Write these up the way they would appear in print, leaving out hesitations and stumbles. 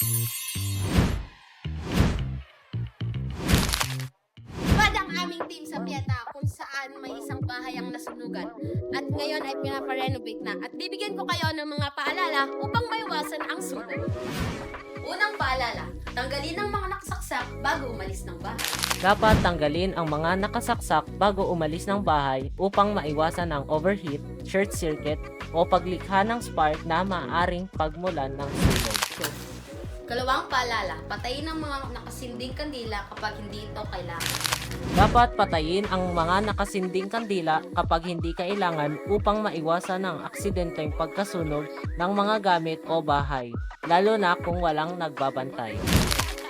Ang aming team sa Pieta kung saan may isang bahay ang nasunugan at ngayon ay pinaparenovate na at bibigyan ko kayo ng mga paalala upang maiwasan ang sunog. Unang paalala, tanggalin ang mga nakasaksak bago umalis ng bahay. Dapat tanggalin ang mga nakasaksak bago umalis ng bahay upang maiwasan ang overheat, short circuit o paglikha ng spark na maaaring pagmulan ng sunog. Kalawang paalala, patayin ang mga nakasinding kandila kapag hindi ito kailangan. Dapat patayin ang mga nakasinding kandila kapag hindi kailangan upang maiwasan ang aksidenteng pagkasunog ng mga gamit o bahay, lalo na kung walang nagbabantay.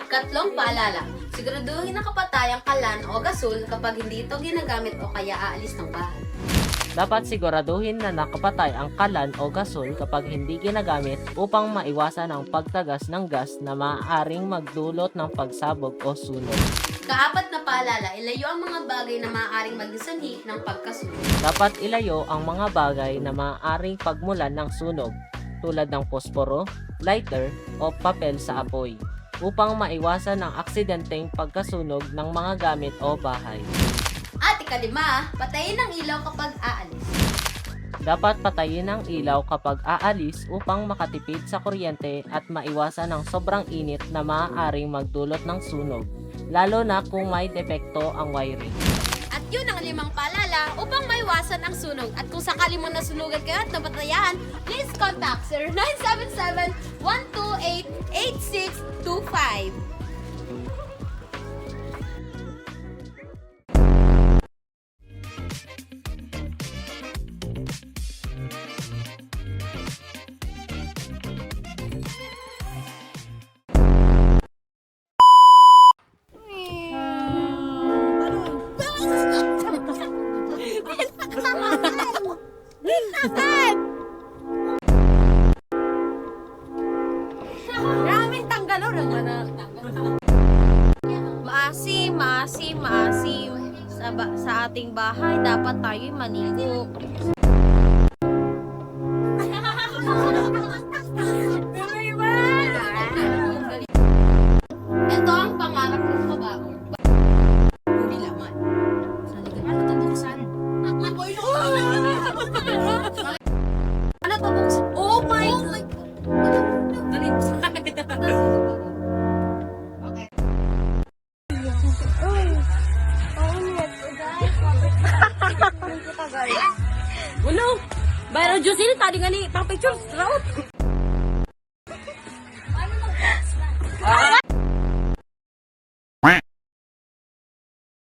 Katlong paalala, siguraduhin nakapatay ang kalan o gasol kapag hindi ito ginagamit o kaya aalis ng bahay. Dapat siguraduhin na nakapatay ang kalan o gasol kapag hindi ginagamit upang maiwasan ang pagtagas ng gas na maaaring magdulot ng pagsabog o sunog. Kaapat na paalala, ilayo ang mga bagay na maaaring magsanhi ng pagkasunog. Dapat ilayo ang mga bagay na maaaring pagmulan ng sunog tulad ng posporo, lighter o papel sa apoy upang maiwasan ang aksidenteng pagkasunog ng mga gamit o bahay. At ikalima, patayin ang ilaw kapag aalis. Dapat patayin ang ilaw kapag aalis upang makatipid sa kuryente at maiwasan ang sobrang init na maaaring magdulot ng sunog, lalo na kung may depekto ang wiring. At yun ang 5 paalala upang maiwasan ang sunog. At kung sakali mo nasunugan kayo at napatayan, please contact 0977-128-8625. Maraming tanggalo rin maasim. Sa ating bahay, dapat tayo'y manigo. Ito ang pangarap ng kabaho. Huli laman. Ano to buksan? Ano to buksan? Oh my God! Dali, buksan. Okay. Uno, bayro Jocelyn tadi nga ni pang picture route.